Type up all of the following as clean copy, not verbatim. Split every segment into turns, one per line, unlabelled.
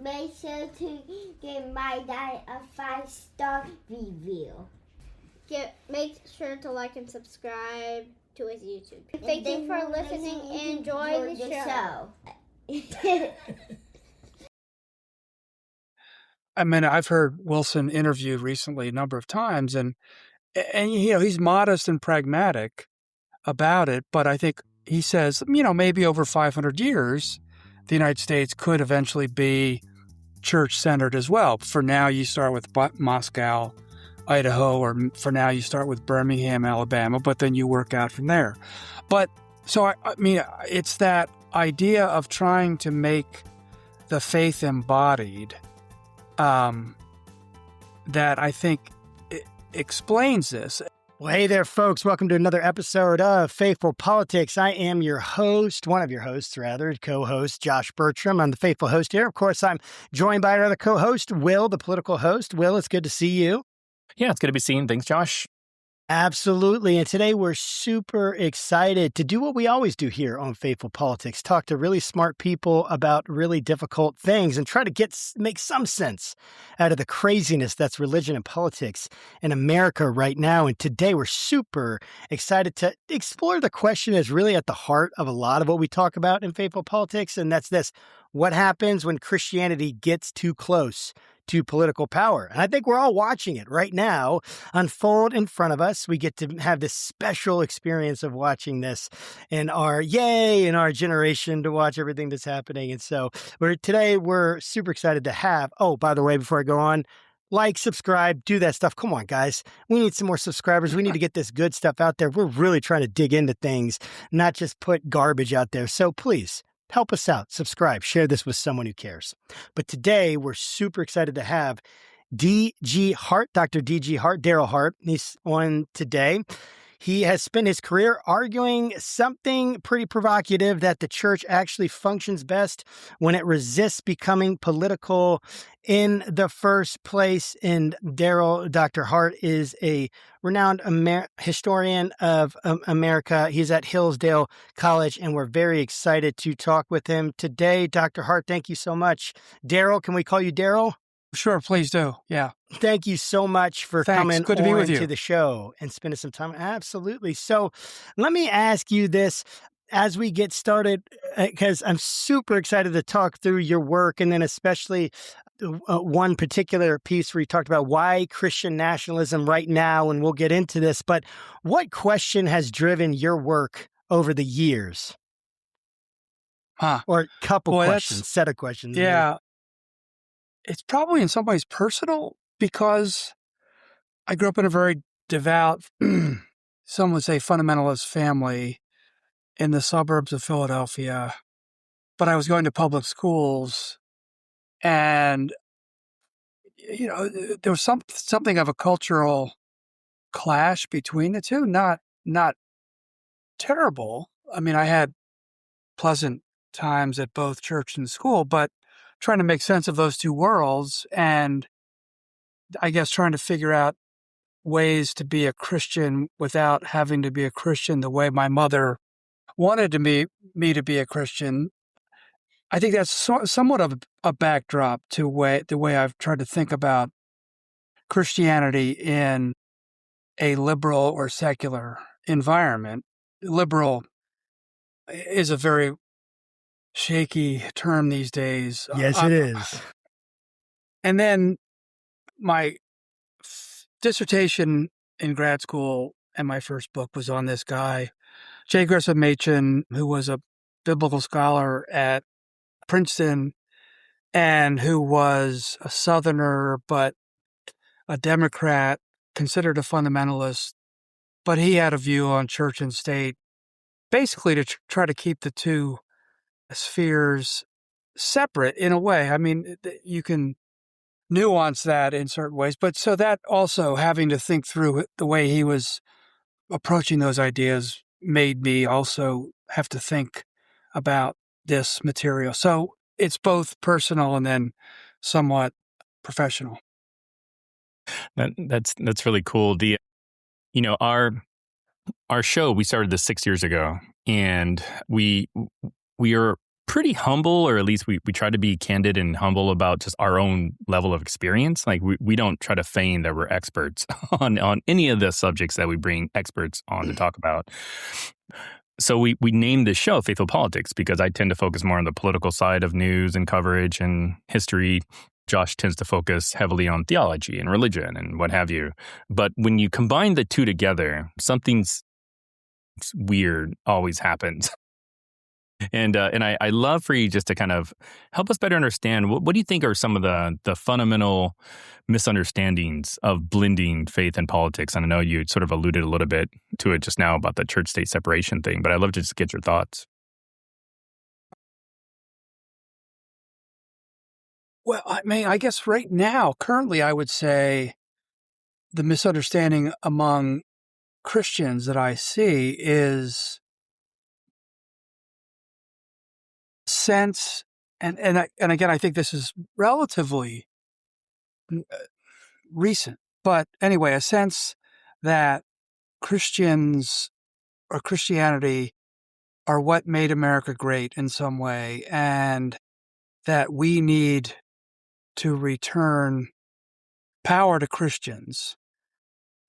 Make sure to give my dad a 5-star review.
Make sure to like and subscribe to his YouTube. Thank you for listening and enjoy the show.
I mean, I've heard Wilson interviewed recently a number of times, and he's modest and pragmatic about it, but I think he says, maybe over 500 years, the United States could eventually be church-centered as well. For now, you start with Moscow, Idaho, or for now, you start with Birmingham, Alabama, but then you work out from there. But, so, I mean, it's that idea of trying to make the faith embodied that I think explains this.
Well, hey there, folks. Welcome to another episode of Faithful Politics. I am your host, one of your hosts, rather, co-host, Josh Burtram. I'm the faithful host here. Of course, I'm joined by another co-host, Will, the political host. Will, it's good to see you.
Yeah, it's good to be seen. Thanks, Josh.
Absolutely. And today we're super excited to do what we always do here on Faithful Politics, talk to really smart people about really difficult things and try to make some sense out of the craziness that's religion and politics in America right now. And today we're super excited to explore the question that's really at the heart of a lot of what we talk about in Faithful Politics. And that's this: what happens when Christianity gets too close to political power? And I think we're all watching it right now unfold in front of us. We get to have this special experience of watching this in our generation, to watch everything that's happening. And so today we're super excited to have, by the way, before I go on, like, subscribe, do that stuff. Come on, guys. We need some more subscribers. We need to get this good stuff out there. We're really trying to dig into things, not just put garbage out there. So please, help us out. Subscribe. Share this with someone who cares. But today, we're super excited to have D.G. Hart, Dr. D.G. Hart, Daryl Hart. He's on today. He has spent his career arguing something pretty provocative, that the church actually functions best when it resists becoming political in the first place. And Dr. Hart is a renowned historian of America. He's at Hillsdale College, and we're very excited to talk with him today. Dr. Hart, thank you so much. Daryl, can we call you Daryl?
Sure, please do. Yeah.
Thank you so much for coming
Good to be with you.
To the show and spending some time. Absolutely. So let me ask you this as we get started, because I'm super excited to talk through your work, and then especially one particular piece where you talked about why Christian nationalism right now, and we'll get into this. But what question has driven your work over the years? Or a couple questions, set of questions.
Yeah. It's probably in some ways personal, because I grew up in a very devout, some would say fundamentalist family in the suburbs of Philadelphia, but I was going to public schools, and, there was something of a cultural clash between the two, not terrible. I mean, I had pleasant times at both church and school, but trying to make sense of those two worlds, and I guess trying to figure out ways to be a Christian without having to be a Christian the way my mother wanted me to be a Christian. I think that's somewhat of a backdrop to the way I've tried to think about Christianity in a liberal or secular environment. Liberal is a very shaky term these days.
Yes, it is.
And then my dissertation in grad school and my first book was on this guy, J. Gresham Machen, who was a biblical scholar at Princeton and who was a Southerner, but a Democrat, considered a fundamentalist. But he had a view on church and state, basically to try to keep the two spheres separate in a way. I mean, you can nuance that in certain ways, but so that also having to think through the way he was approaching those ideas made me also have to think about this material. So it's both personal and then somewhat professional.
That's really cool. Our show, we started this 6 years ago, and we are pretty humble, or at least we try to be candid and humble about just our own level of experience. Like we don't try to feign that we're experts on any of the subjects that we bring experts on to talk about. So we named this show Faithful Politics because I tend to focus more on the political side of news and coverage and history. Josh tends to focus heavily on theology and religion and what have you. But when you combine the two together, something's weird always happens. And I love for you just to kind of help us better understand what do you think are some of the fundamental misunderstandings of blending faith and politics? And I know you sort of alluded a little bit to it just now about the church-state separation thing, but I'd love to just get your thoughts.
Well, I guess right now, currently, I would say the misunderstanding among Christians that I see is sense, and again, I think this is relatively recent, but anyway, a sense that Christians or Christianity are what made America great in some way, and that we need to return power to Christians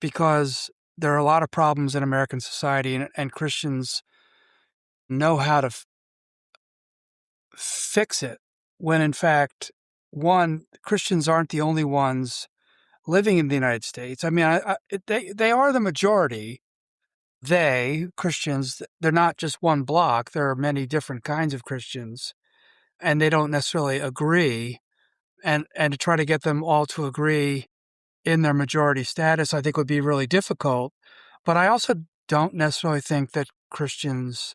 because there are a lot of problems in American society, and Christians know how to fix it, when in fact, one, Christians aren't the only ones living in the United States. I mean, they are the majority. Christians, they're not just one block. There are many different kinds of Christians, and they don't necessarily agree. And to try to get them all to agree in their majority status, I think would be really difficult. But I also don't necessarily think that Christians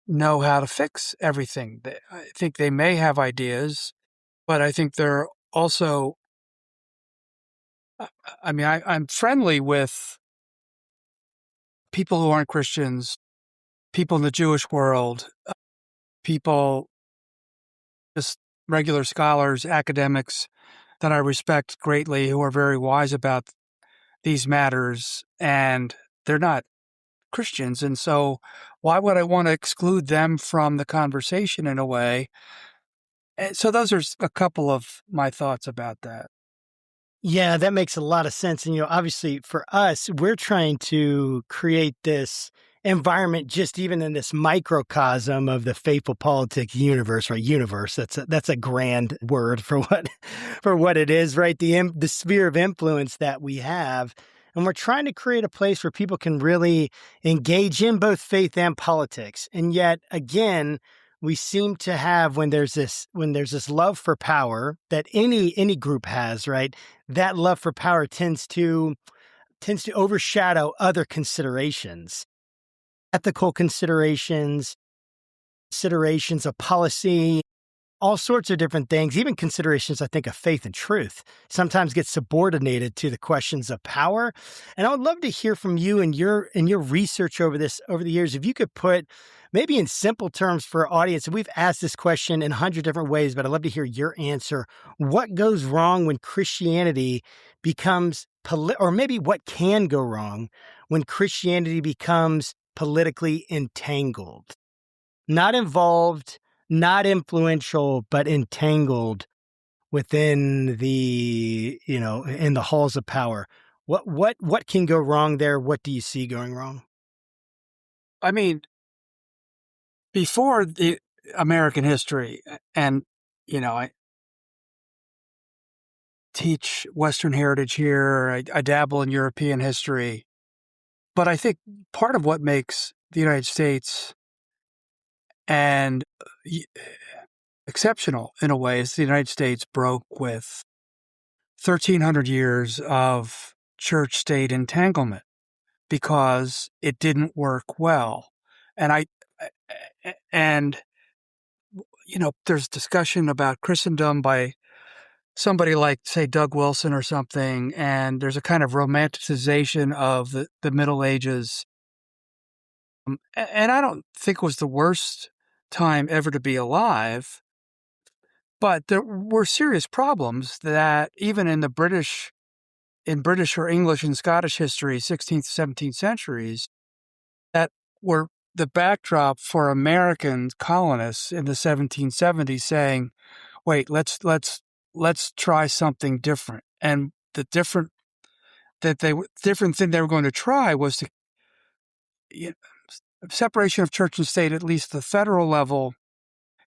know how to fix everything. I think they may have ideas, but I think they're also, I mean, I'm friendly with people who aren't Christians, people in the Jewish world, people, just regular scholars, academics that I respect greatly, who are very wise about these matters, and they're not Christians. And so why would I want to exclude them from the conversation in a way? And so those are a couple of my thoughts about that.
Yeah, that makes a lot of sense. And, obviously for us, we're trying to create this environment just even in this microcosm of the faithful politics universe, right? Universe. That's a grand word for what it is, right? The sphere of influence that we have. And we're trying to create a place where people can really engage in both faith and politics. And yet, again, we seem to have, when there's this love for power that any group has, right? That love for power tends to overshadow other considerations, ethical considerations of policy, all sorts of different things, even considerations, I think, of faith and truth sometimes get subordinated to the questions of power. And I would love to hear from you and your research over the years. If you could put maybe in simple terms for our audience, and we've asked this question in 100 different ways, but I'd love to hear your answer. What goes wrong when Christianity becomes, or maybe what can go wrong when Christianity becomes politically entangled? Not involved, not influential, but entangled within the, in the halls of power. What can go wrong there? What do you see going wrong?
I mean, before the American history, and, I teach Western heritage here, I dabble in European history, but I think part of what makes the United States and exceptional in a way is the United States broke with 1,300 years of church-state entanglement because it didn't work well. And there's discussion about Christendom by somebody like, say, Doug Wilson or something, and there's a kind of romanticization of the Middle Ages. And I don't think it was the worst time ever to be alive, but there were serious problems that even in British or English and Scottish history, 16th, 17th centuries, that were the backdrop for American colonists in the 1770s saying, wait, let's try something different. And the different thing they were going to try was to separation of church and state, at least the federal level.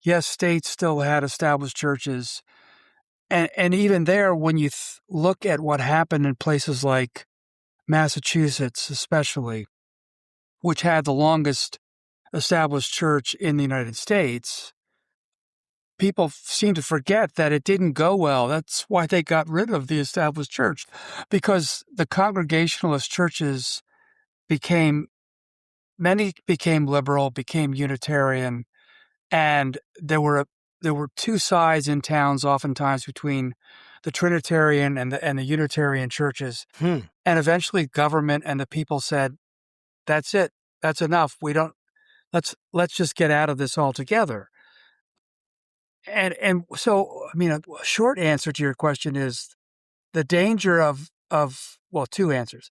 Yes, states still had established churches. And even there, when you look at what happened in places like Massachusetts, especially, which had the longest established church in the United States, people seem to forget that it didn't go well. That's why they got rid of the established church, because the Congregationalist churches many became liberal, became Unitarian, and there were two sides in towns oftentimes between the Trinitarian and the Unitarian churches. And eventually government and the people said, that's it. That's enough. Let's just get out of this altogether. And so, I mean, a short answer to your question is the danger of two answers.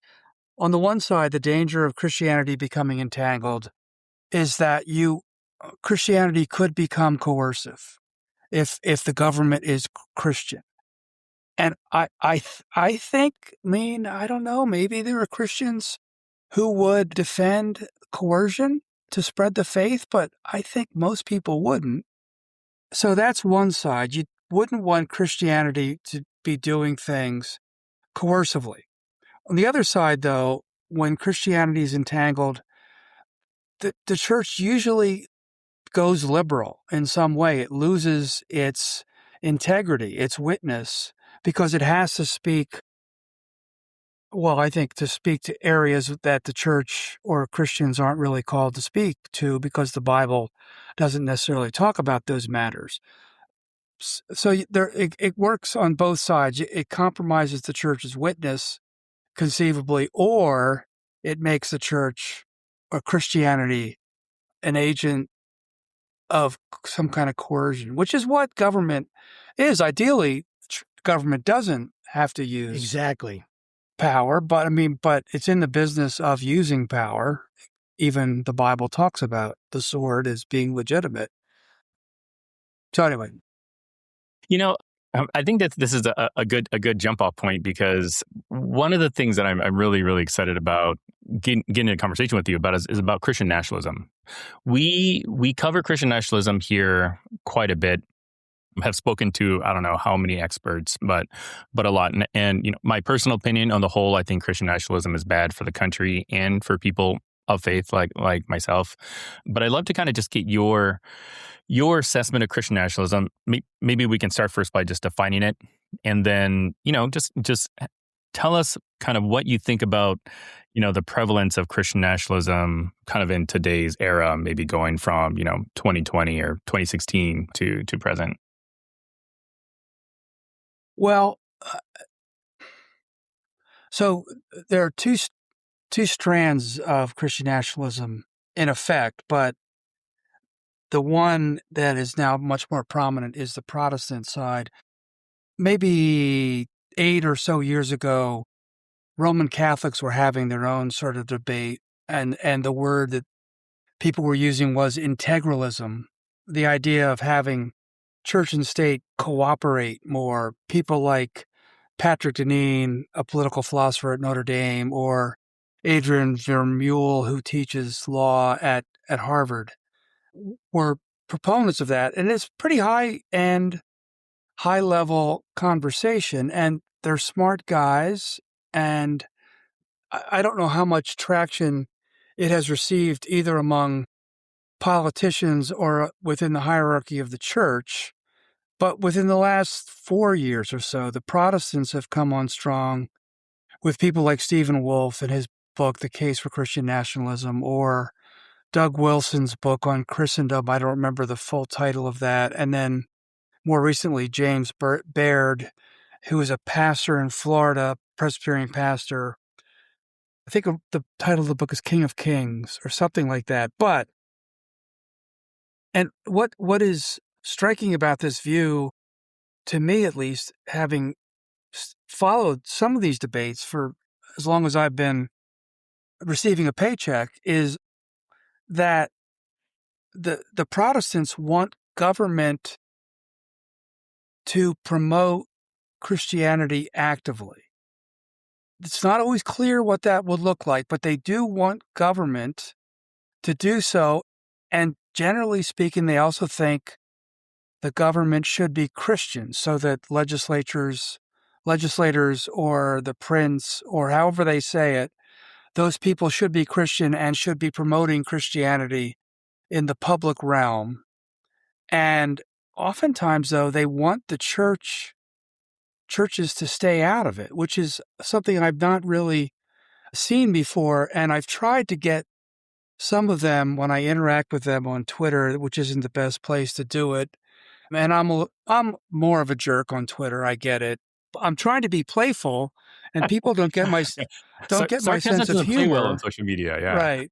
On the one side, the danger of Christianity becoming entangled is that Christianity could become coercive if the government is Christian. And I think, I don't know, maybe there are Christians who would defend coercion to spread the faith, but I think most people wouldn't. So that's one side. You wouldn't want Christianity to be doing things coercively. On the other side, though, when Christianity is entangled, the church usually goes liberal in some way. It loses its integrity, its witness, because it has to speak, to speak to areas that the church or Christians aren't really called to speak to, because the Bible doesn't necessarily talk about those matters. So it works on both sides. It compromises the church's witness, conceivably, or it makes the church or Christianity an agent of some kind of coercion, which is what government is. Ideally, government doesn't have to use
exactly
power, but it's in the business of using power. Even the Bible talks about the sword as being legitimate. So anyway.
I think that this is a good jump off point, because one of the things that I'm really, really excited about getting in a conversation with you about is about Christian nationalism. We cover Christian nationalism here quite a bit. Have spoken to, I don't know how many experts, but a lot. And my personal opinion on the whole, I think Christian nationalism is bad for the country and for people of faith like myself. But I'd love to kind of just get your assessment of Christian nationalism. Maybe we can start first by just defining it, and then just tell us kind of what you think about the prevalence of Christian nationalism kind of in today's era, maybe going from 2020 or 2016 to present.
Well, so there are two strands of Christian nationalism in effect, but the one that is now much more prominent is the Protestant side. Maybe 8 or so years ago, Roman Catholics were having their own sort of debate, and the word that people were using was integralism, the idea of having church and state cooperate more. People like Patrick Deneen, a political philosopher at Notre Dame, or Adrian Vermeule, who teaches law at Harvard, were proponents of that. And it's pretty high-level conversation, and they're smart guys, and I don't know how much traction it has received either among politicians or within the hierarchy of the church. But within the last 4 years or so, the Protestants have come on strong with people like Stephen Wolfe and his book, The Case for Christian Nationalism, or Doug Wilson's book on Christendom. I don't remember the full title of that. And then more recently, James Baird, who is a pastor in Florida, Presbyterian pastor. I think the title of the book is King of Kings or something like that. And what is striking about this view, to me at least, having followed some of these debates for as long as I've been receiving a paycheck, is that the Protestants want government to promote Christianity actively. It's not always clear what that would look like, but they do want government to do so. And generally speaking, they also think the government should be Christian, so that legislators or the prince, or however they say it, those people should be Christian and should be promoting Christianity in the public realm. And oftentimes, though, they want the churches to stay out of it, which is something I've not really seen before. And I've tried to get some of them when I interact with them on Twitter, which isn't the best place to do it. And I'm more of a jerk on Twitter. I get it. I'm trying to be playful, and people don't get my sense of humor
well on social media. Yeah,
right.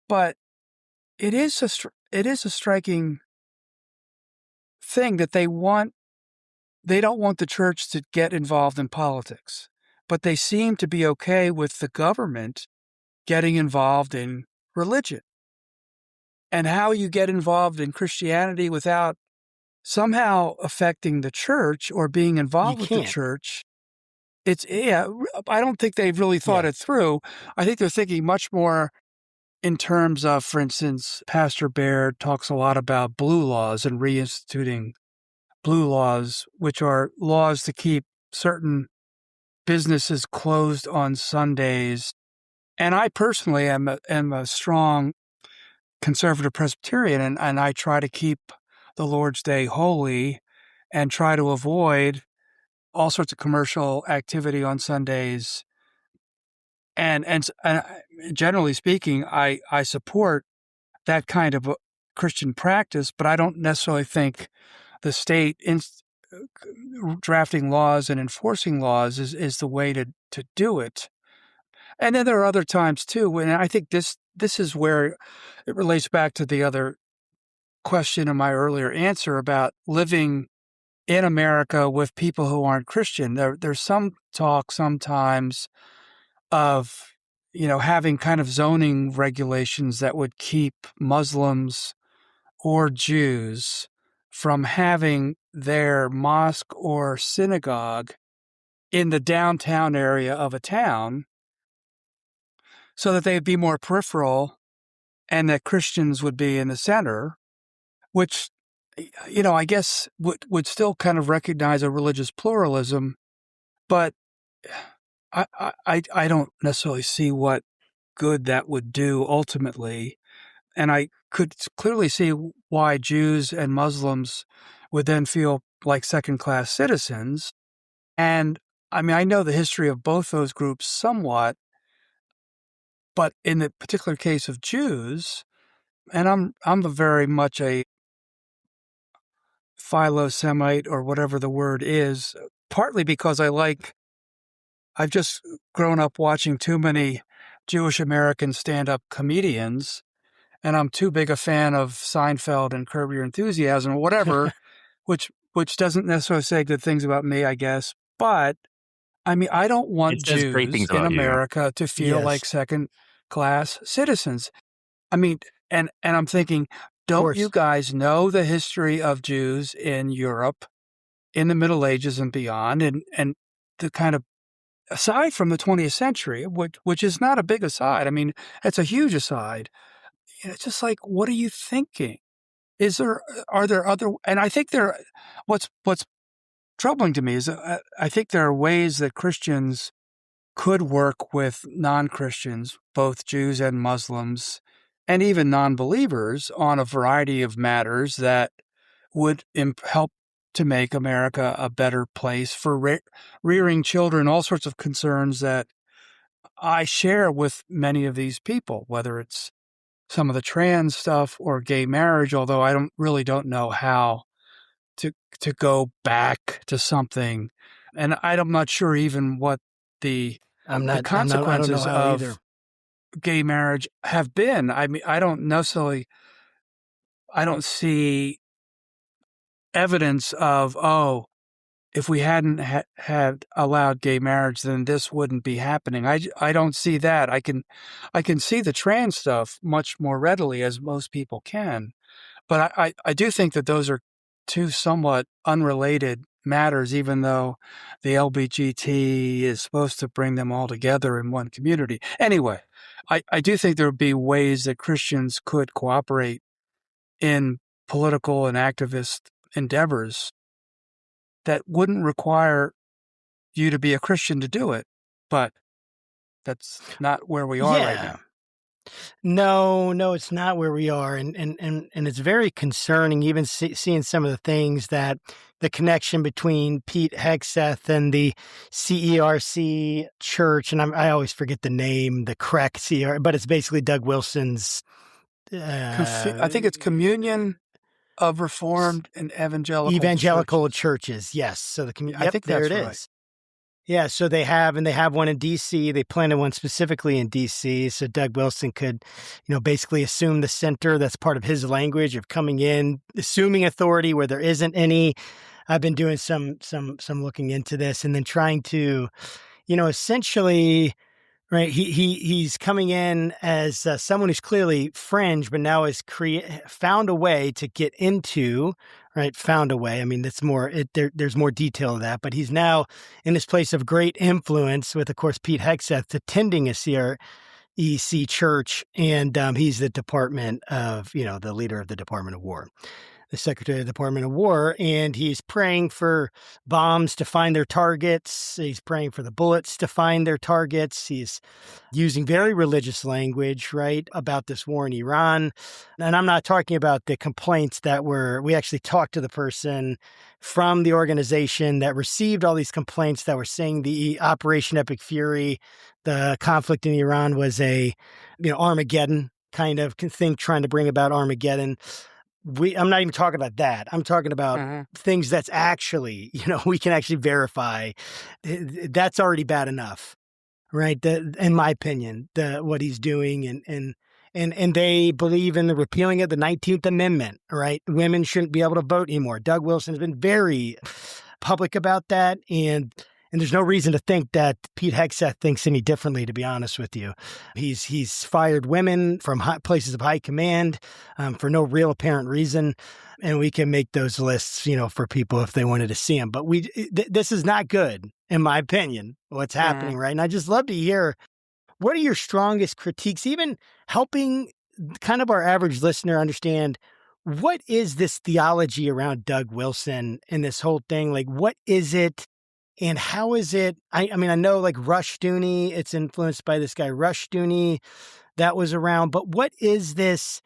But it is a striking thing that they don't want the church to get involved in politics, but they seem to be okay with the government getting involved in religion. And how you get involved in Christianity without somehow affecting the church or being involved with the church, I don't think they've really thought it through. I think they're thinking much more in terms of, for instance, Pastor Baird talks a lot about blue laws and reinstituting blue laws, which are laws to keep certain businesses closed on Sundays. And I personally am a strong conservative Presbyterian, and I try to keep the Lord's Day holy and try to avoid all sorts of commercial activity on Sundays. And generally speaking, I support that kind of Christian practice, but I don't necessarily think the state drafting laws and enforcing laws is the way to do it. And then there are other times too, and I think this is where it relates back to the other question in my earlier answer about living in America with people who aren't Christian. There's some talk sometimes of, having kind of zoning regulations that would keep Muslims or Jews from having their mosque or synagogue in the downtown area of a town, so that they'd be more peripheral and that Christians would be in the center, which, I guess would still kind of recognize a religious pluralism, but I don't necessarily see what good that would do ultimately. And I could clearly see why Jews and Muslims would then feel like second-class citizens. And I mean, I know the history of both those groups somewhat, but in the particular case of Jews, and I'm very much a philo-Semite or whatever the word is, partly because I've just grown up watching too many Jewish American stand-up comedians, and I'm too big a fan of Seinfeld and Curb Your Enthusiasm or whatever, which doesn't necessarily say good things about me, I guess. But I mean, I don't want Jews in America to feel like second-class citizens. I mean, and I'm thinking, don't you guys know the history of Jews in Europe in the Middle Ages and beyond, and the kind of aside from the 20th century, which is not a big aside. I mean, it's a huge aside. It's just like, what are you thinking? Are there other? And I think what's troubling to me is I think there are ways that Christians could work with non-Christians, both Jews and Muslims, and even non-believers on a variety of matters that would help to make America a better place for rearing children, all sorts of concerns that I share with many of these people, whether it's some of the trans stuff or gay marriage, although I don't know how to go back to something. And I'm not sure even what the consequences of gay marriage have been. I mean, I don't see evidence of, if we hadn't had allowed gay marriage, then this wouldn't be happening. I don't see that. I can see the trans stuff much more readily, as most people can. But I do think that those are two somewhat unrelated matters, even though the LBGT is supposed to bring them all together in one community. Anyway, I do think there would be ways that Christians could cooperate in political and activist endeavors that wouldn't require you to be a Christian to do it. But that's not where we are right now.
No, it's not where we are. And it's very concerning, even seeing some of the things that the connection between Pete Hegseth and the CERC church, and I always forget the name, the CREC CER, but it's basically Doug Wilson's.
I think it's Communion of Reformed and Evangelical
churches. Yes. So the community.
I think
there
that's
it
right.
is. Yeah, so they have one in D.C. They planted one specifically in D.C. so Doug Wilson could, basically assume the center. That's part of his language of coming in, assuming authority where there isn't any. I've been doing some looking into this and then trying to, essentially, right? He's coming in as someone who's clearly fringe, but now has found a way to get into. Right, found a way. I mean, it's more. There's more detail to that, but he's now in this place of great influence with, of course, Pete Hegseth attending a CREC church, and he's the Department of, the leader of the Department of War, the Secretary of the Department of War, and he's praying for bombs to find their targets. He's praying for the bullets to find their targets. He's using very religious language, right, about this war in Iran. And I'm not talking about the complaints we actually talked to the person from the organization that received all these complaints that were saying the Operation Epic Fury, the conflict in Iran was a, Armageddon kind of thing, trying to bring about Armageddon. I'm not even talking about that. I'm talking about things that's actually, we can actually verify. That's already bad enough, right? In my opinion, what he's doing, and they believe in the repealing of the 19th Amendment, right? Women shouldn't be able to vote anymore. Doug Wilson has been very public about that, and there's no reason to think that Pete Hegseth thinks any differently, to be honest with you. He's fired women from places of high command for no real apparent reason, and we can make those lists, for people if they wanted to see them. But this is not good, in my opinion, what's happening, right? And I just love to hear, what are your strongest critiques, even helping kind of our average listener understand, what is this theology around Doug Wilson and this whole thing? Like, what is it? And how is it? I mean, I know like Rushdoony, it's influenced by this guy Rushdoony that was around, but what is this?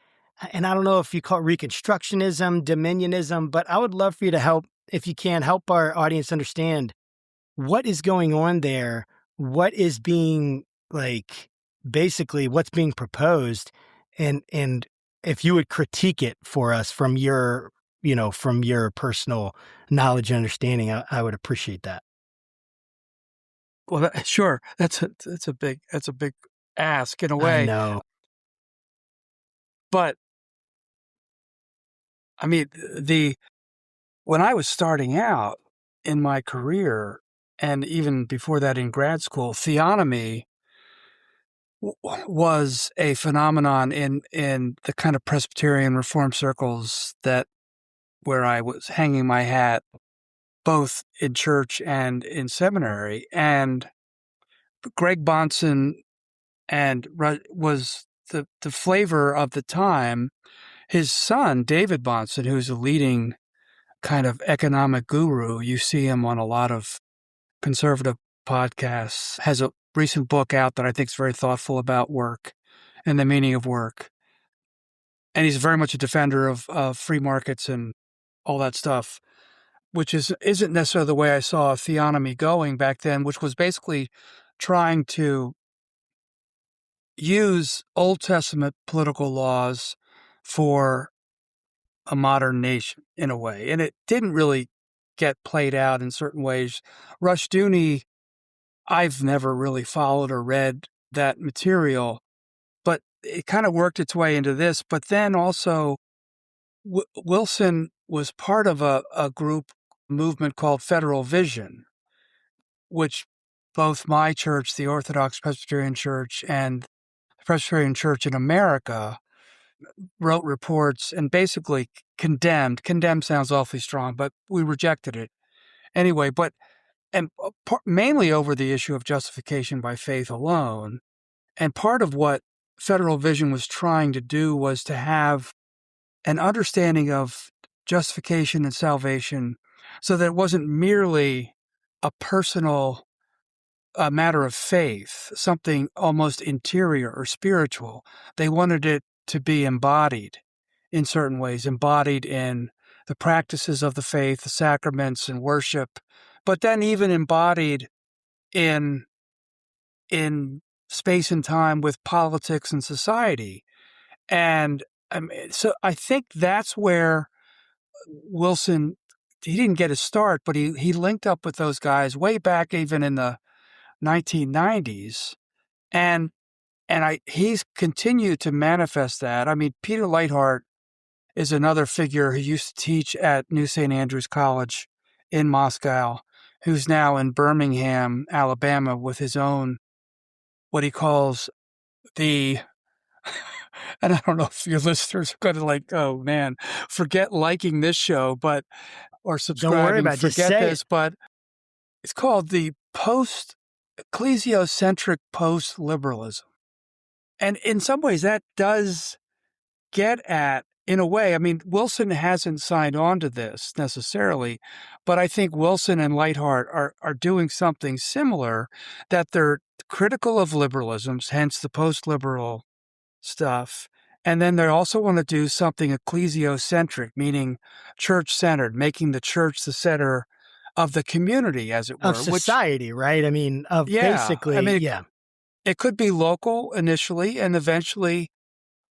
And I don't know if you call it Reconstructionism, Dominionism, but I would love for you to help, if you can, help our audience understand what is going on there, what is being basically what's being proposed, and if you would critique it for us from your personal knowledge and understanding, I would appreciate that.
Well, sure. That's a big ask in a way.
I know.
But I mean, when I was starting out in my career, and even before that in grad school, theonomy was a phenomenon in the kind of Presbyterian Reform circles where I was hanging my hat, both in church and in seminary. And Greg Bahnsen was the flavor of the time. His son, David Bahnsen, who's a leading kind of economic guru, you see him on a lot of conservative podcasts, has a recent book out that I think is very thoughtful about work and the meaning of work. And he's very much a defender of free markets and all that stuff, which isn't necessarily the way I saw theonomy going back then, which was basically trying to use Old Testament political laws for a modern nation in a way. And it didn't really get played out in certain ways. Rushdoony, I've never really followed or read that material, but it kind of worked its way into this. But then also Wilson was part of a group movement called Federal Vision, which both my church, the Orthodox Presbyterian Church, and the Presbyterian Church in America wrote reports and basically condemned. Condemned sounds awfully strong, but we rejected it anyway. But mainly over the issue of justification by faith alone. And part of what Federal Vision was trying to do was to have an understanding of justification and salvation so that it wasn't merely a personal matter of faith, something almost interior or spiritual. They wanted it to be embodied in certain ways, embodied in the practices of the faith, the sacraments and worship, but then even embodied in space and time with politics and society. And so I think that's where Wilson, he didn't get his start, but he linked up with those guys way back even in the 1990s. And he's continued to manifest that. I mean, Peter Lighthart is another figure who used to teach at New St. Andrews College in Moscow, who's now in Birmingham, Alabama, with his own, what he calls the, and I don't know if your listeners are going to like, oh man, forget liking this show, or subscribing,
Don't worry about it, just
forget
say
this, but it's called the ecclesiocentric post-liberalism. And in some ways that does get at, in a way, I mean, Wilson hasn't signed on to this necessarily, but I think Wilson and Lighthart are doing something similar, that they're critical of liberalisms, hence the post-liberal stuff. And then they also want to do something ecclesiocentric, meaning church-centered, making the church the center of the community, as it were.
Of society, right? I mean, basically,
It could be local initially, and eventually,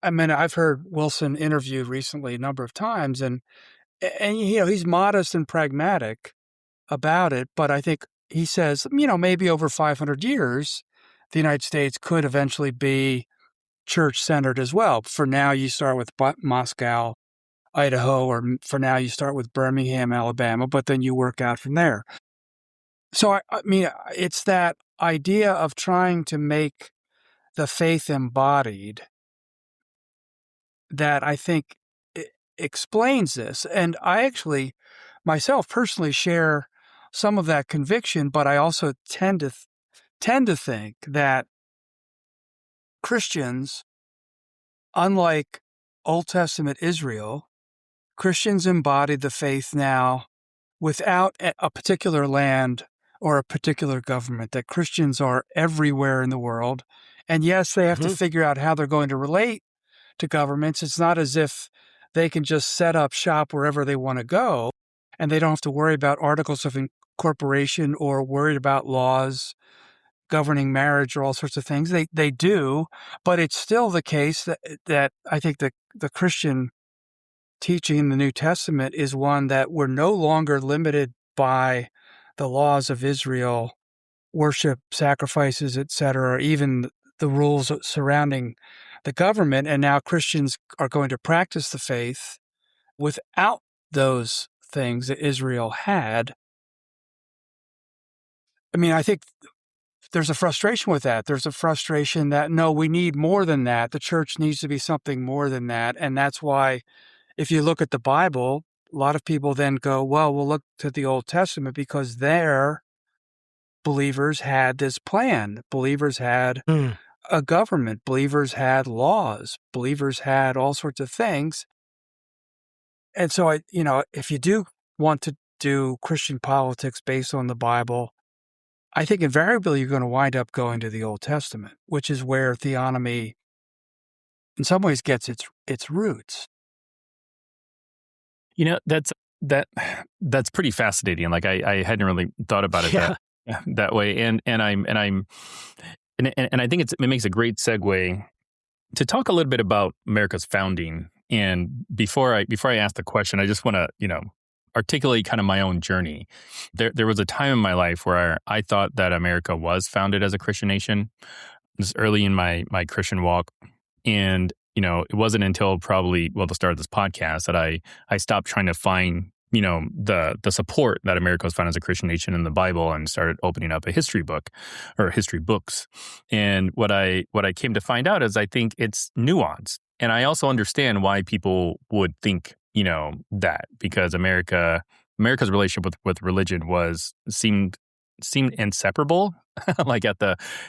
I mean, I've heard Wilson interviewed recently a number of times, and he's modest and pragmatic about it, but I think he says, maybe over 500 years, the United States could eventually be church-centered as well. For now, you start with Moscow, Idaho, or for now, you start with Birmingham, Alabama, but then you work out from there. So, I mean, it's that idea of trying to make the faith embodied that I think explains this. And I actually, myself personally, share some of that conviction, but I also tend to think that Christians, unlike Old Testament Israel, Christians embody the faith now without a particular land or a particular government, that Christians are everywhere in the world. And yes, they have to figure out how they're going to relate to governments. It's not as if they can just set up shop wherever they want to go, and they don't have to worry about articles of incorporation or worried about laws governing marriage or all sorts of things. They do, but it's still the case that I think the Christian teaching in the New Testament is one that we're no longer limited by the laws of Israel, worship, sacrifices, etc., even the rules surrounding the government. And now Christians are going to practice the faith without those things that Israel had. I mean, I think there's a frustration with that. There's a frustration that, no, we need more than that. The church needs to be something more than that. And that's why, if you look at the Bible, a lot of people then go, well, we'll look to the Old Testament because there believers had this plan. Believers had a government. Believers had laws. Believers had all sorts of things. And so, if you do want to do Christian politics based on the Bible, I think invariably you're going to wind up going to the Old Testament, which is where theonomy in some ways gets its roots.
That's pretty fascinating. Like I hadn't really thought about it that way, and I think it makes a great segue to talk a little bit about America's founding. And before I ask the question, I just want to articulate kind of my own journey. There was a time in my life where I thought that America was founded as a Christian nation. It was early in my Christian walk, and it wasn't until probably the start of this podcast that I stopped trying to find the support that America was found as a Christian nation in the Bible, and started opening up a history book or history books. And what I came to find out is I think it's nuanced. And I also understand why people would think, that, because America's relationship with religion seemed inseparable, like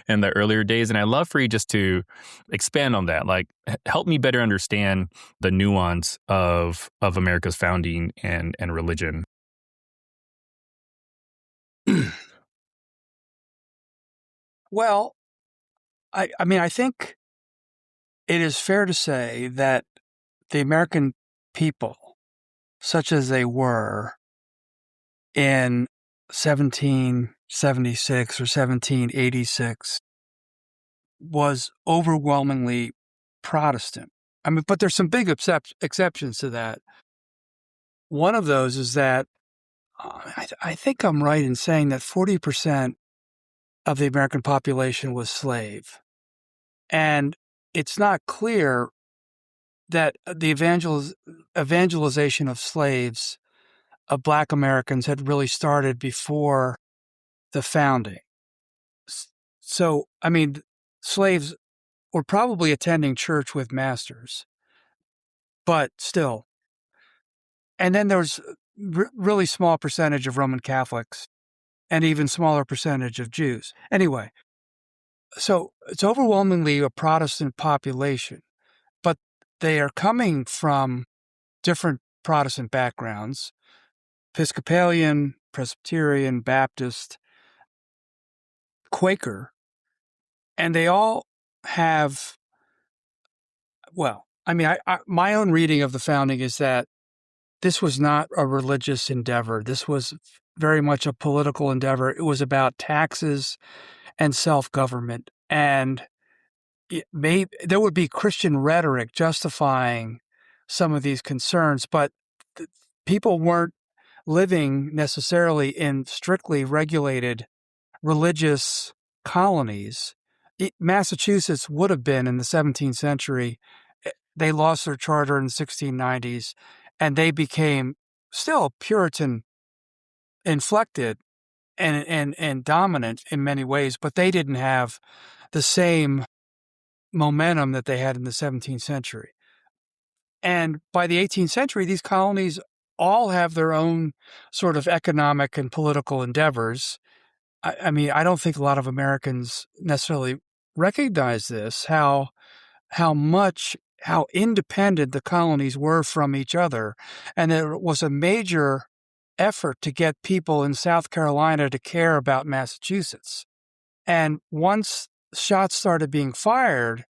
in the earlier days. And I'd love for you just to expand on that, like help me better understand the nuance of America's founding and religion.
Well, I mean, I think it is fair to say that the American people, such as they were in 1776 or 1786, was overwhelmingly Protestant. I mean, but there's some big exceptions to that. One of those is that I think I'm right in saying that 40% of the American population was slave. And it's not clear that the evangelization of slaves, of Black Americans, had really started before the founding. So, I mean, slaves were probably attending church with masters, but still. And then there's really small percentage of Roman Catholics and even smaller percentage of Jews. Anyway, so it's overwhelmingly a Protestant population, but they are coming from different Protestant backgrounds: Episcopalian, Presbyterian, Baptist, Quaker, and they all have, well, I mean, my own reading of the founding is that this was not a religious endeavor. This was very much a political endeavor. It was about taxes and self-government, and there would be Christian rhetoric justifying some of these concerns, but people weren't living necessarily in strictly regulated religious colonies. Massachusetts would have been in the 17th century. They lost their charter in the 1690s, and they became still Puritan inflected and dominant in many ways, but they didn't have the same momentum that they had in the 17th century. And by the 18th century, these colonies all have their own sort of economic and political endeavors. I mean, I don't think a lot of Americans necessarily recognize this, how independent the colonies were from each other. And there was a major effort to get people in South Carolina to care about Massachusetts. And once shots started being fired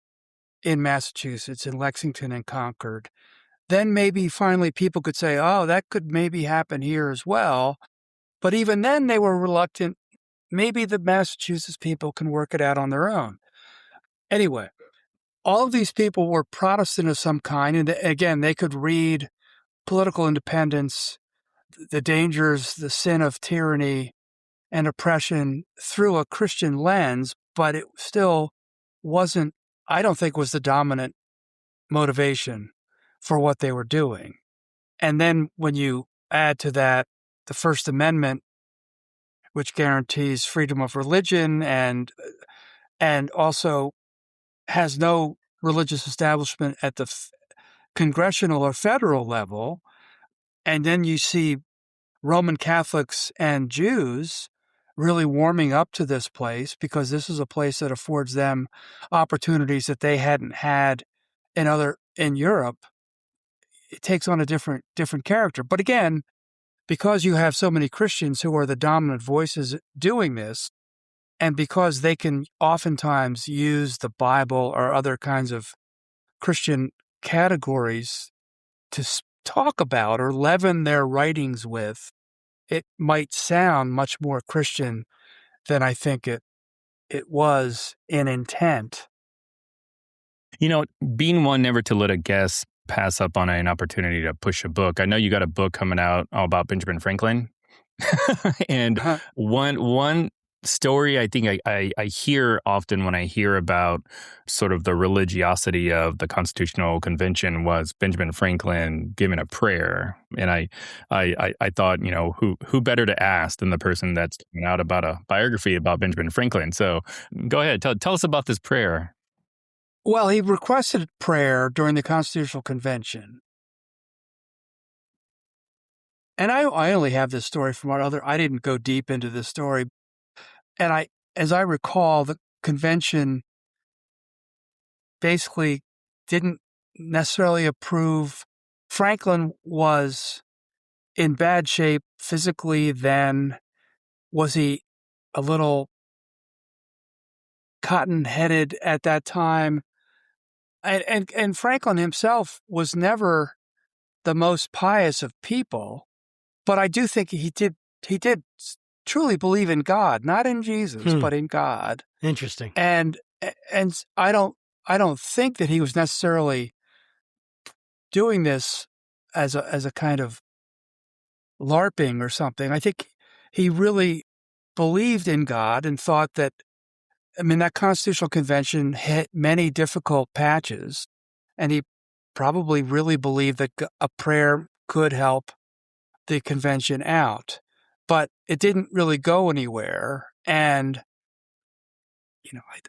in Massachusetts, in Lexington and Concord, then maybe finally people could say, oh, that could maybe happen here as well. But even then they were reluctant. Maybe the Massachusetts people can work it out on their own. Anyway, all of these people were Protestant of some kind. And again, they could read political independence, the dangers, the sin of tyranny and oppression through a Christian lens, but it still wasn't, I don't think, was the dominant motivation for what they were doing. And then when you add to that the First Amendment, which guarantees freedom of religion and also has no religious establishment at the congressional or federal level, and then you see Roman Catholics and Jews really warming up to this place because this is a place that affords them opportunities that they hadn't had in Europe. It takes on a different character. But again, because you have so many Christians who are the dominant voices doing this, and because they can oftentimes use the Bible or other kinds of Christian categories to talk about or leaven their writings with, it might sound much more Christian than I think it was in intent.
Being one never to let a guest pass up on an opportunity to push a book. I know you got a book coming out all about Benjamin Franklin. And one story I think I hear often when I hear about sort of the religiosity of the Constitutional Convention was Benjamin Franklin giving a prayer. And I thought, who better to ask than the person that's coming out about a biography about Benjamin Franklin. So go ahead, tell us about this prayer.
Well, he requested prayer during the Constitutional Convention. And I only have this story from I didn't go deep into this story. And as I recall, the convention basically didn't necessarily approve. Franklin was in bad shape physically then. Was he a little cotton-headed at that time? And Franklin himself was never the most pious of people, but I do think he did truly believe in God, not in Jesus, but in God.
Interesting.
And I don't think that he was necessarily doing this as a kind of LARPing or something. I think he really believed in God and thought that, that Constitutional Convention hit many difficult patches, and he probably really believed that a prayer could help the convention out. But it didn't really go anywhere. And,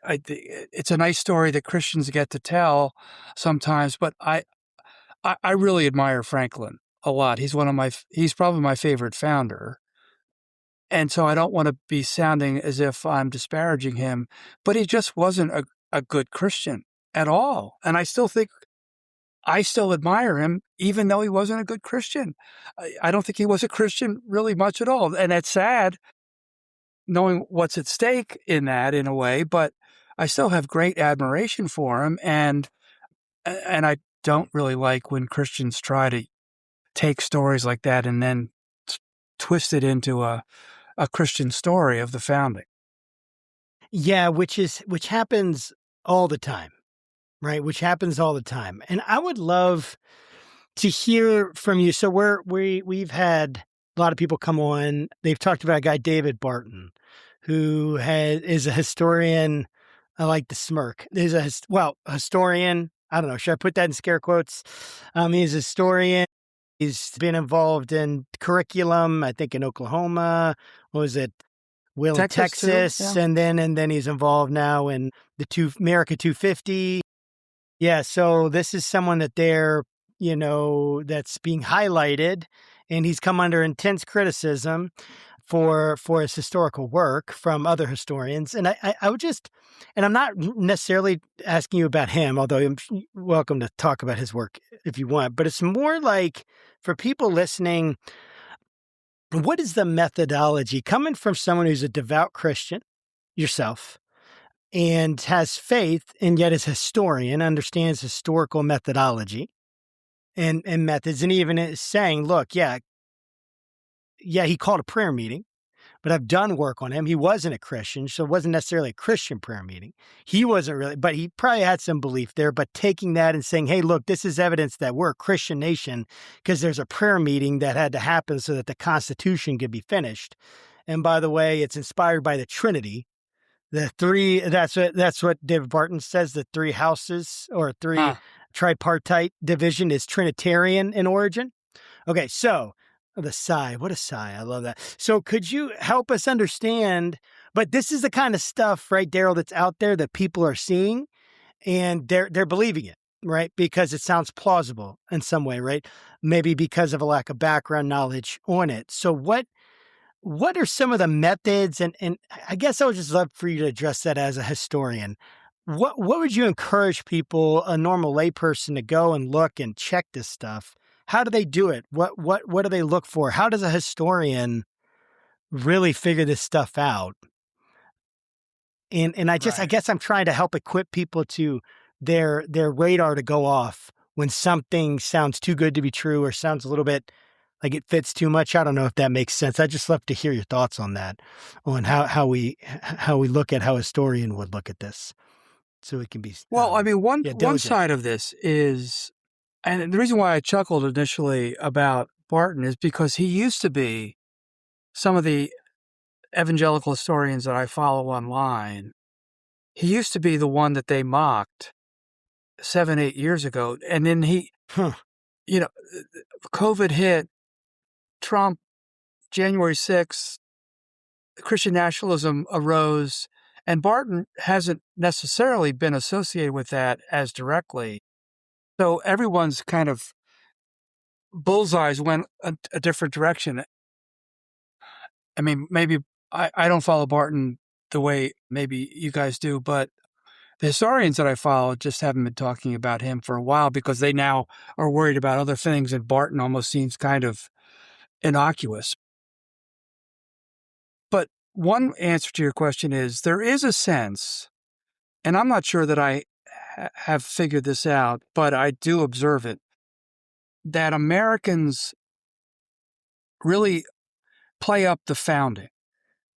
it's a nice story that Christians get to tell sometimes, but I really admire Franklin a lot. He's probably my favorite founder. And so I don't want to be sounding as if I'm disparaging him, but he just wasn't a good Christian at all. And I still admire him, even though he wasn't a good Christian. I don't think he was a Christian really much at all. And that's sad, knowing what's at stake in a way, but I still have great admiration for him. And I don't really like when Christians try to take stories like that and then twist it into a Christian story of the founding.
Yeah, which happens all the time, right? Which happens all the time. And I would love to hear from you. So we've had a lot of people come on. They've talked about a guy, David Barton, who is a historian. I like the smirk. He's a historian. I don't know. Should I put that in scare quotes? He's a historian. He's been involved in curriculum, I think in Oklahoma. What was it? Texas.
Too, yeah.
And then he's involved now in the America 250. Yeah. So this is someone that that's being highlighted, and he's come under intense criticism for his historical work from other historians. And I would and I'm not necessarily asking you about him, although you're welcome to talk about his work if you want, but it's more like for people listening, what is the methodology coming from someone who's a devout Christian, yourself, and has faith and yet is a historian, understands historical methodology and methods, and even is saying, look, yeah, he called a prayer meeting, but I've done work on him. He wasn't a Christian, so it wasn't necessarily a Christian prayer meeting. He wasn't really, but he probably had some belief there, but taking that and saying, hey, look, this is evidence that we're a Christian nation because there's a prayer meeting that had to happen so that the Constitution could be finished. And by the way, it's inspired by the Trinity. The three, that's what David Barton says, the three houses or tripartite division is Trinitarian in origin. Okay, so the sigh. What a sigh. I love that. So could you help us understand, but this is the kind of stuff, right, Daryl, that's out there that people are seeing and they're believing it, right? Because it sounds plausible in some way, right? Maybe because of a lack of background knowledge on it. So what are some of the methods? And I guess I would just love for you to address that as a historian. What would you encourage people, a normal layperson, to go and look and check this stuff? How do they do it? What do they look for? How does a historian really figure this stuff out? And I guess I'm trying to help equip people to their radar to go off when something sounds too good to be true or sounds a little bit like it fits too much. I don't know if that makes sense. I'd just love to hear your thoughts on that, on how we look at how a historian would look at this. So it can be
one side of this is, and the reason why I chuckled initially about Barton is because he used to be some of the evangelical historians that I follow online, he used to be the one that they mocked 7, 8 years ago. And then COVID hit, Trump, January 6th, Christian nationalism arose, and Barton hasn't necessarily been associated with that as directly. So everyone's kind of bullseyes went a different direction. I mean, maybe I don't follow Barton the way maybe you guys do, but the historians that I follow just haven't been talking about him for a while because they now are worried about other things, and Barton almost seems kind of innocuous. But one answer to your question is there is a sense, and I'm not sure that I have figured this out, but I do observe it, that Americans really play up the founding,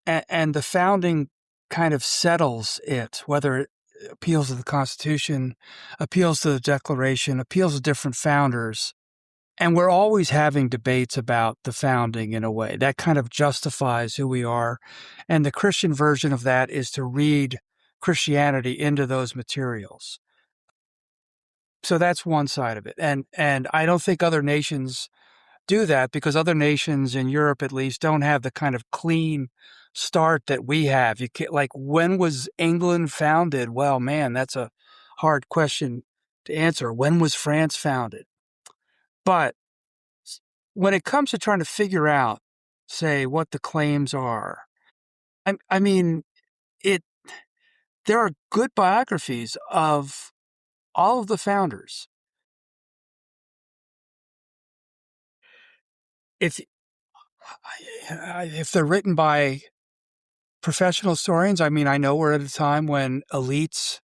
and the founding kind of settles it, whether it appeals to the Constitution, appeals to the Declaration, appeals to different founders. And we're always having debates about the founding in a way. That kind of justifies who we are. And the Christian version of that is to read Christianity into those materials. So that's one side of it. And I don't think other nations do that because other nations in Europe, at least, don't have the kind of clean start that we have. You can't, like, when was England founded? Well, man, that's a hard question to answer. When was France founded? But when it comes to trying to figure out, say, what the claims are, I mean, there are good biographies of all of the founders. If they're written by professional historians, I mean, I know we're at a time when elites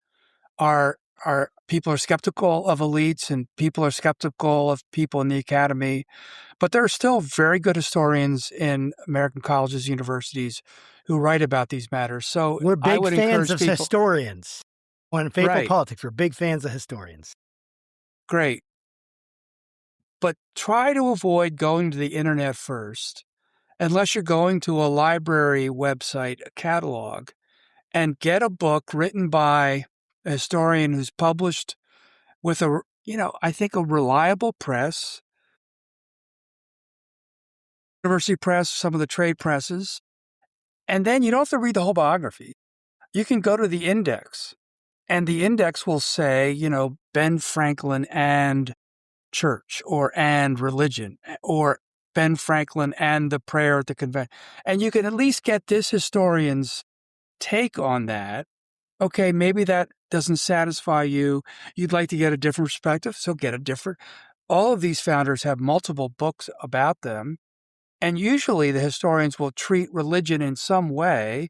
people are skeptical of elites and people are skeptical of people in the academy, but there are still very good historians in American colleges, universities who write about these matters. So
we're
I
big
would
fans of
people,
historians. On Faithful
Right.
Politics, we're big fans of historians.
Great. But try to avoid going to the internet first, unless you're going to a library website, a catalog, and get a book written by a historian who's published with I think a reliable press, university press, some of the trade presses. And then you don't have to read the whole biography. You can go to the index, and the index will say, Ben Franklin and church, and religion, or Ben Franklin and the prayer at the convention. And you can at least get this historian's take on that. Okay, maybe that doesn't satisfy you. You'd like to get a different perspective, so get a different. All of these founders have multiple books about them, and usually the historians will treat religion in some way.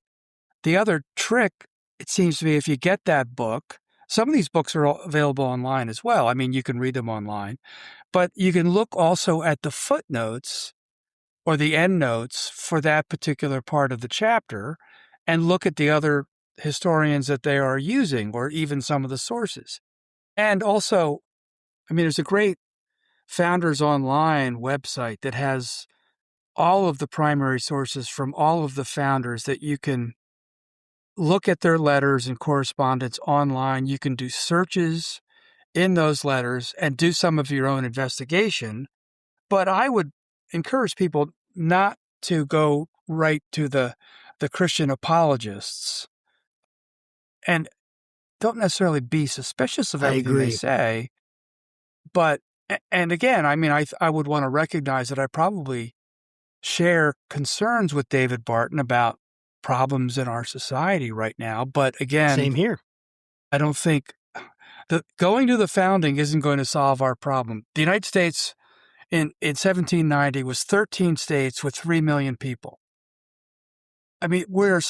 The other trick, it seems to me, if you get that book, some of these books are available online as well. I mean, you can read them online, but you can look also at the footnotes or the endnotes for that particular part of the chapter and look at the other historians that they are using, or even some of the sources. And also, I mean, there's a great Founders Online website that has all of the primary sources from all of the founders that you can look at their letters and correspondence online. You can do searches in those letters and do some of your own investigation. But I would encourage people not to go right to the Christian apologists, and don't necessarily be suspicious of everything they say. But, and again, I mean, I would want to recognize that I probably share concerns with David Barton about problems in our society right now. But again,
same here.
I don't think going to the founding isn't going to solve our problem. The United States in 1790 was 13 states with 3 million people. I mean, we're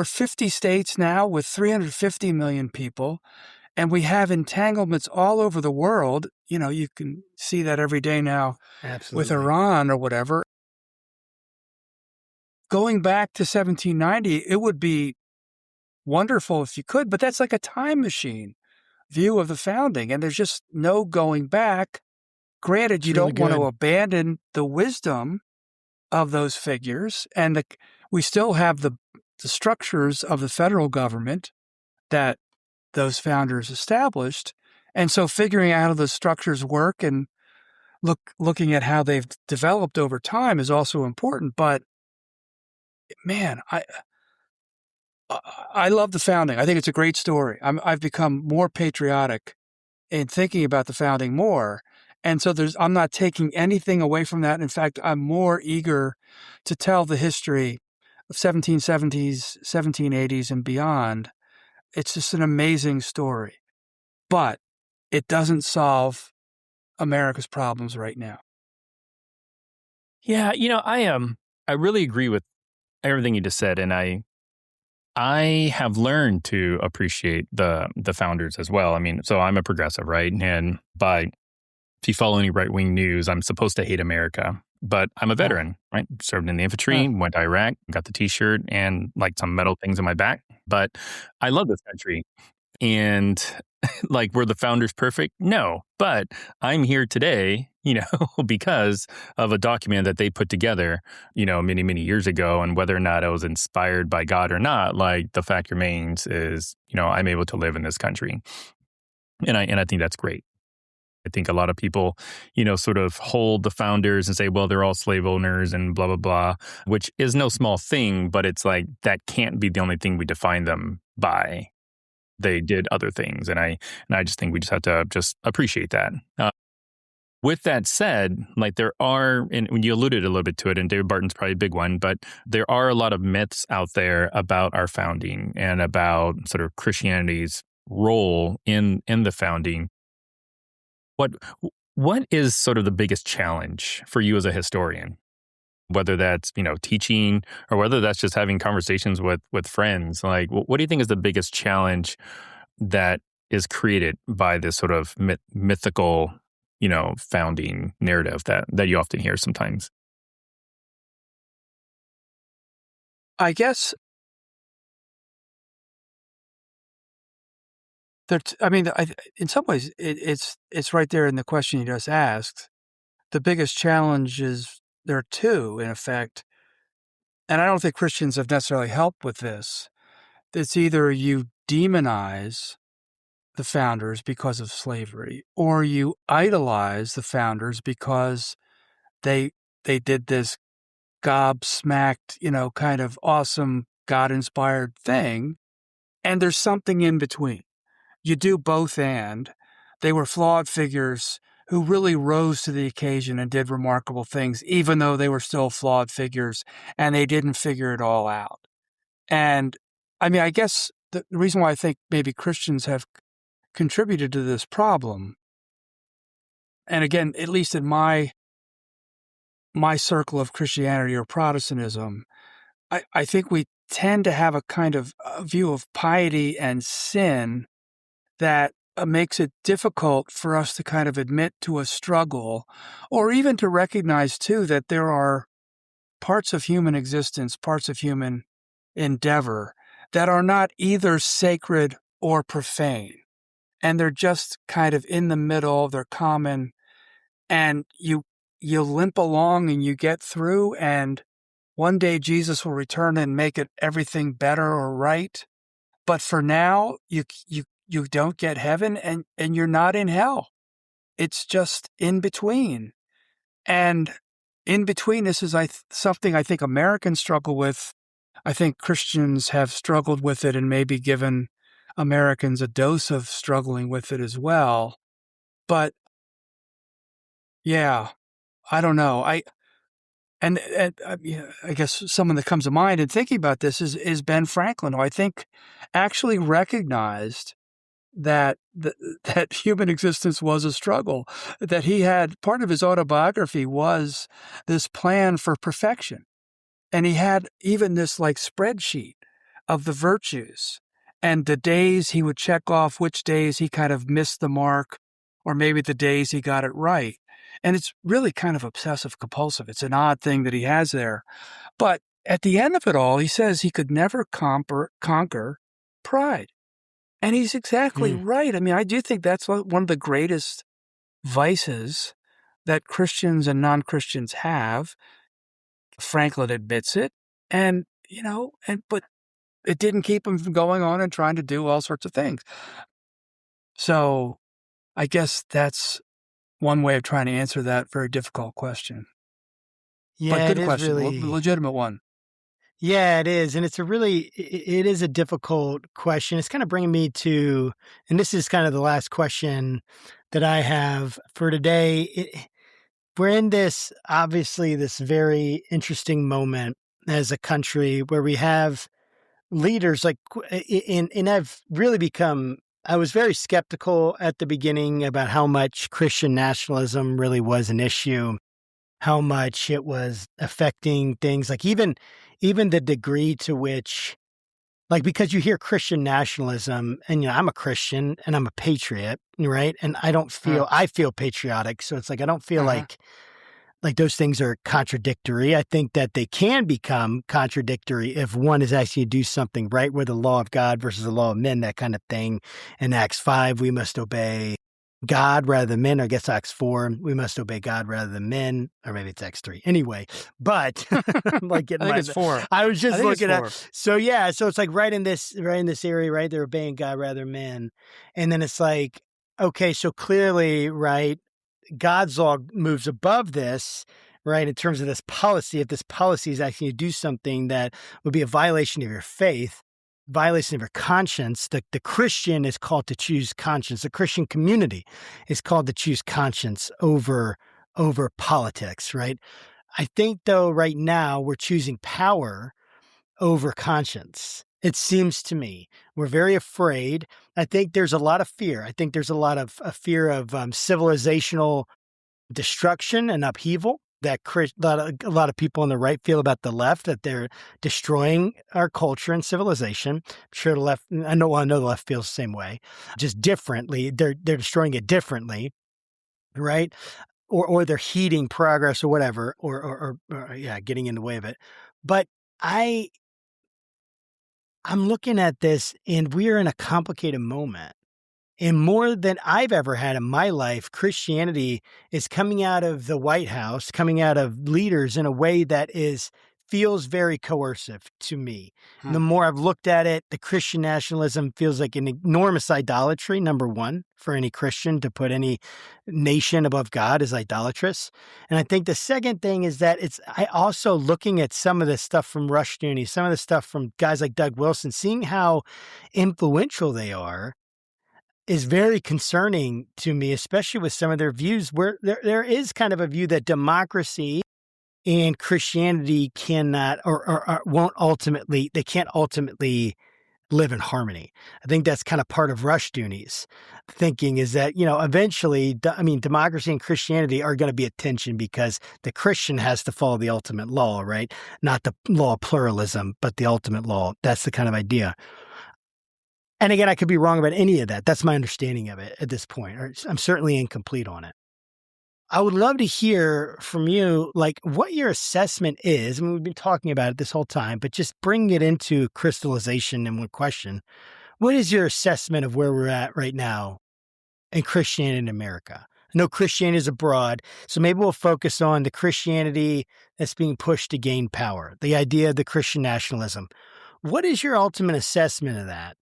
50 states now with 350 million people, and we have entanglements all over the world. You can see that every day now.
Absolutely.
With Iran or whatever. Going back to 1790, it would be wonderful if you could, but that's like a time machine view of the founding, and there's just no going back. Granted, you don't want to abandon the wisdom of those figures, and we still have the structures of the federal government that those founders established. And so figuring out how those structures work and looking at how they've developed over time is also important. But man, I love the founding. I think it's a great story. I've become more patriotic in thinking about the founding more. And so I'm not taking anything away from that. In fact, I'm more eager to tell the history of 1770s, 1780s, and beyond. It's just an amazing story. But it doesn't solve America's problems right now.
Yeah, I really agree with everything you just said, and I have learned to appreciate the founders as well. I mean, so I'm a progressive, right? And if you follow any right-wing news, I'm supposed to hate America, but I'm a veteran, right? Served in the infantry, went to Iraq, got the T-shirt and like some metal things on my back. But I love this country. And like, were the founders perfect? No, but I'm here today, because of a document that they put together, many, many years ago. And whether or not I was inspired by God or not, like, the fact remains is, I'm able to live in this country. And I think that's great. I think a lot of people, sort of hold the founders and say, well, they're all slave owners and blah, blah, blah, which is no small thing, but it's like, that can't be the only thing we define them by. They did other things. And I just think we just have to just appreciate that. With that said, like, there are, and when you alluded a little bit to it, and David Barton's probably a big one, but there are a lot of myths out there about our founding and about sort of Christianity's role in the founding. What is sort of the biggest challenge for you as a historian? Whether that's, teaching, or whether that's just having conversations with friends. Like, what do you think is the biggest challenge that is created by this sort of mythical, founding narrative that you often hear sometimes?
I guess in some ways, it's right there in the question you just asked. The biggest challenge is there are two, in effect, and I don't think Christians have necessarily helped with this. It's either you demonize the founders because of slavery, or you idolize the founders because they did this gobsmacked, kind of awesome God-inspired thing, and there's something in between. You do both, and they were flawed figures who really rose to the occasion and did remarkable things, even though they were still flawed figures and they didn't figure it all out. And I guess the reason why I think maybe Christians have contributed to this problem, and again, at least in my circle of Christianity or Protestantism, I think we tend to have a kind of a view of piety and sin that makes it difficult for us to kind of admit to a struggle, or even to recognize, too, that there are parts of human existence, parts of human endeavor that are not either sacred or profane. And they're just kind of in the middle, they're common, and you limp along and you get through, and one day Jesus will return and make everything better or right. But for now, you don't get heaven, and you're not in hell. It's just in between. And in between, this is something I think Americans struggle with. I think Christians have struggled with it and maybe given Americans a dose of struggling with it as well. But yeah, I don't know. I guess someone that comes to mind in thinking about this is Ben Franklin, who I think actually recognized that human existence was a struggle, that he had part of his autobiography was this plan for perfection. And he had even this like spreadsheet of the virtues and the days he would check off which days he kind of missed the mark, or maybe the days he got it right. And it's really kind of obsessive compulsive. It's an odd thing that he has there. But at the end of it all, he says he could never conquer pride. And he's exactly right. I do think that's one of the greatest vices that Christians and non-Christians have. Franklin admits it. And, but it didn't keep him from going on and trying to do all sorts of things. So I guess that's one way of trying to answer that very difficult question.
Yeah,
But good
it is
question,
really
legitimate one.
Yeah, it is. And it is a difficult question. It's kind of bringing me to, and this is kind of the last question that I have for today. We're in obviously, this very interesting moment as a country where we have leaders and I've really I was very skeptical at the beginning about how much Christian nationalism really was an issue, how much it was affecting things, like even the degree to which, like, because you hear Christian nationalism and, I'm a Christian and I'm a patriot, right? And I feel patriotic. So it's like, I don't feel like those things are contradictory. I think that they can become contradictory if one is actually to do something right, where the law of God versus the law of men, that kind of thing. In Acts 5, we must obey God rather than men. Or I guess Acts 4, we must obey God rather than men. Or maybe it's Acts 3. Anyway, but I'm like getting
I think it's 4.
I was just looking
at.
So yeah, so it's like right in this area, right? They're obeying God rather than men. And then it's like, okay, so clearly, right, God's law moves above this, right, in terms of this policy. If this policy is actually to do something that would be a violation of your faith, violation of your conscience, the Christian is called to choose conscience. The Christian community is called to choose conscience over politics, right? I think, though, right now we're choosing power over conscience. It seems to me we're very afraid. I think there's a lot of fear. I think there's a lot of fear of civilizational destruction and upheaval that a lot of people on the right feel about the left, that they're destroying our culture and civilization. I'm sure the left, I know the left feels the same way, just differently. They're destroying it differently, right? Or they're heeding progress or whatever, or getting in the way of it. But I'm looking at this, and we are in a complicated moment. And more than I've ever had in my life, Christianity is coming out of the White House, coming out of leaders in a way that feels very coercive to me. The more I've looked at it, the Christian nationalism feels like an enormous idolatry, number one, for any Christian. To put any nation above God is idolatrous. And I think the second thing is that I also, looking at some of the stuff from Rushdoony, some of the stuff from guys like Doug Wilson, seeing how influential they are, is very concerning to me, especially with some of their views, where there is kind of a view that democracy and Christianity cannot or won't ultimately, they can't ultimately live in harmony. I think that's kind of part of Rushdoony's thinking, is that, eventually, democracy and Christianity are going to be at tension because the Christian has to follow the ultimate law, right? Not the law of pluralism, but the ultimate law. That's the kind of idea. And again, I could be wrong about any of that. That's my understanding of it at this point. Or I'm certainly incomplete on it. I would love to hear from you, like, what your assessment is. We've been talking about it this whole time, but just bringing it into crystallization in one question. What is your assessment of where we're at right now in Christianity in America? I know Christianity is abroad, so maybe we'll focus on the Christianity that's being pushed to gain power, the idea of the Christian nationalism. What is your ultimate assessment of that?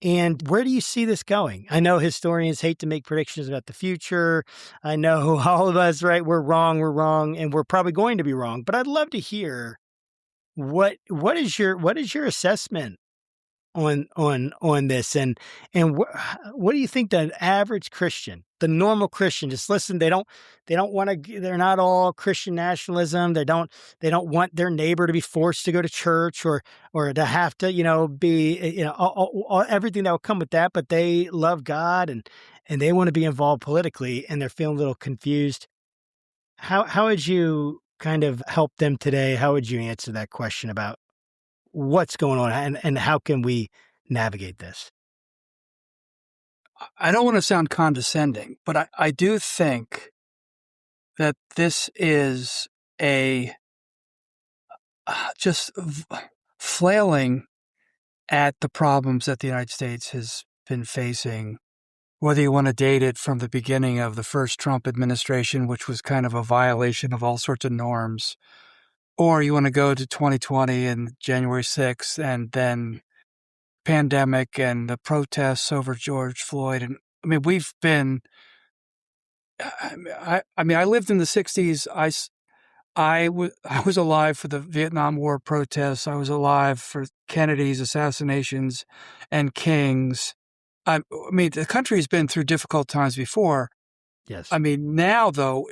And where do you see this going? I know historians hate to make predictions about the future. I know all of us, right? We're wrong, and we're probably going to be wrong. But I'd love to hear what is your assessment on this, and what do you think the average Christian, the normal Christian, just listen? They don't want to. They're not all Christian nationalism. They don't want their neighbor to be forced to go to church or to have to be all everything that will come with that. But they love God and they want to be involved politically, and they're feeling a little confused. How would you kind of help them today? How would you answer that question about what's going on and how can we navigate this?
I don't want to sound condescending, but I do think that this is just flailing at the problems that the United States has been facing, whether you want to date it from the beginning of the first Trump administration, which was kind of a violation of all sorts of norms, or you want to go to 2020 and January 6th and then pandemic and the protests over George Floyd. And I mean, we've been, I lived in the 60s. I was alive for the Vietnam War protests. I was alive for Kennedy's assassinations and King's. I mean, the country's been through difficult times before.
Yes.
I mean, now, though,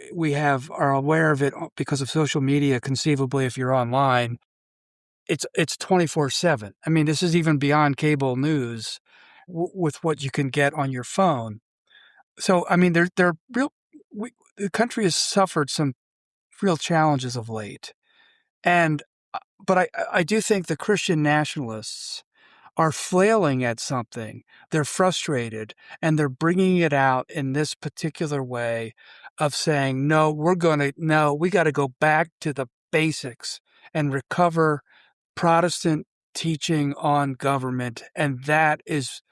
are aware of it because of social media, conceivably, if you're online. It's 24/7. I mean, this is even beyond cable news with what you can get on your phone. So, I mean, they're real. The country has suffered some real challenges of late. But I do think the Christian nationalists are flailing at something. They're frustrated, and they're bringing it out in this particular way of saying, no, we got to go back to the basics and recover Protestant teaching on government. And that is,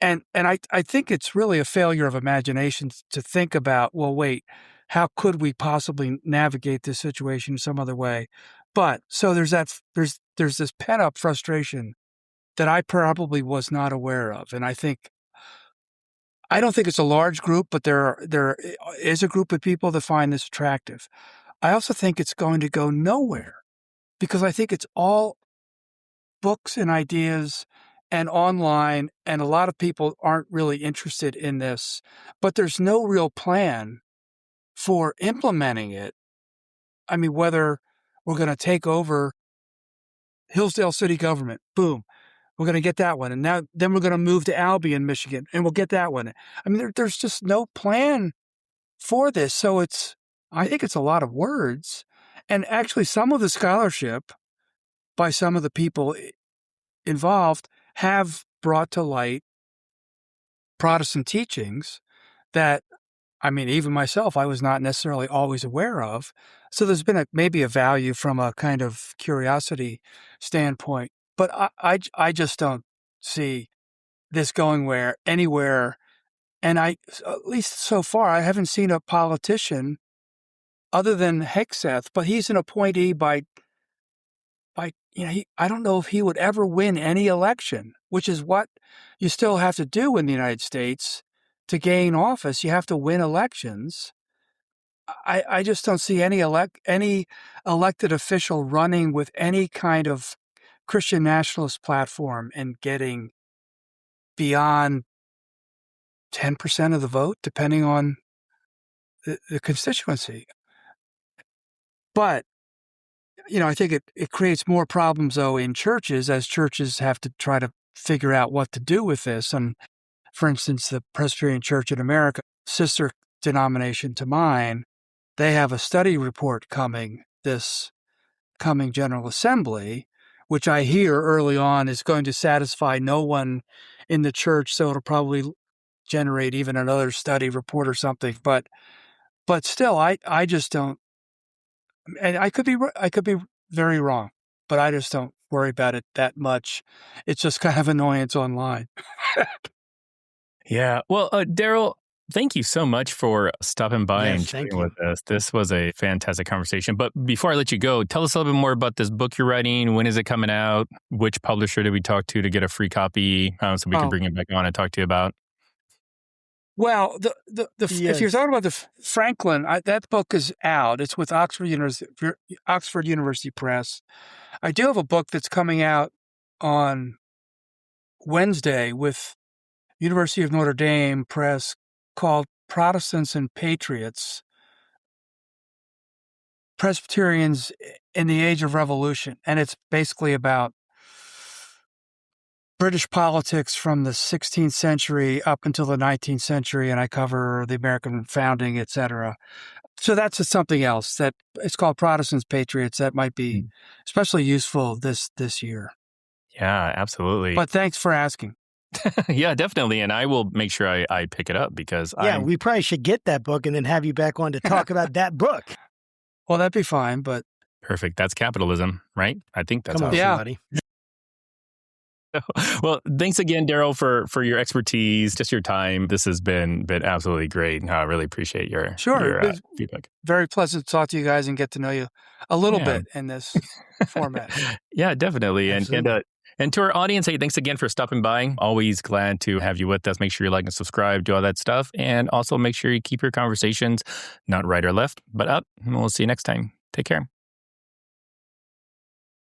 and I think it's really a failure of imagination to think about, well, wait, how could we possibly navigate this situation some other way? But so there's this pent up frustration that I probably was not aware of. And I don't think it's a large group, but there is a group of people that find this attractive. I also think it's going to go nowhere because I think it's all books and ideas and online, and a lot of people aren't really interested in this, but there's no real plan for implementing it. I mean, whether we're going to take over Hillsdale City government, boom, we're going to get that one. And then we're going to move to Albion, Michigan, and we'll get that one. I mean, there's just no plan for this. So I think it's a lot of words. And actually, some of the scholarship by some of the people involved have brought to light Protestant teachings that, I mean, even myself, I was not necessarily always aware of. So there's been maybe a value from a kind of curiosity standpoint. But I just don't see this going anywhere. And at least so far, I haven't seen a politician other than Hegseth, but he's an appointee by I don't know if he would ever win any election, which is what you still have to do in the United States to gain office. You have to win elections. I just don't see any elected official running with any kind of Christian nationalist platform and getting beyond 10% of the vote, depending on the constituency. But, I think it creates more problems, though, in churches as churches have to try to figure out what to do with this. And, for instance, the Presbyterian Church in America, sister denomination to mine, they have a study report coming this coming General Assembly, which I hear early on is going to satisfy no one in the church, so it'll probably generate even another study report or something. But still, I just don't, and I could be very wrong, but I just don't worry about it that much. It's just kind of annoyance online.
Yeah. Well, Daryl, thank you so much for stopping by and chatting with us. This was a fantastic conversation. But before I let you go, tell us a little bit more about this book you're writing. When is it coming out? Which publisher did we talk to get a free copy so we can bring it back on and talk to you about?
Well, if you're talking about the Franklin, that book is out. It's with Oxford University Press. I do have a book that's coming out on Wednesday with University of Notre Dame Press called Protestants and Patriots, Presbyterians in the Age of Revolution. And it's basically about British politics from the 16th century up until the 19th century, and I cover the American founding, etc. So that's something else that it's called Protestants, Patriots. That might be especially useful this year.
Yeah, absolutely.
But thanks for asking.
Yeah, definitely. And I will make sure I pick it up because
we probably should get that book and then have you back on to talk about that book.
Well, that'd be fine, but...
Perfect. That's capitalism, right? I think that's
Come on,
awesome.
somebody.
Well, thanks again, Daryl, for your expertise, just your time. This has been absolutely great, and I really appreciate your feedback.
Very pleasant to talk to you guys and get to know you a little bit in this format.
Yeah, definitely.
Absolutely.
And to our audience, hey, thanks again for stopping by. Always glad to have you with us. Make sure you like and subscribe, do all that stuff. And also make sure you keep your conversations not right or left, but up. And we'll see you next time. Take care.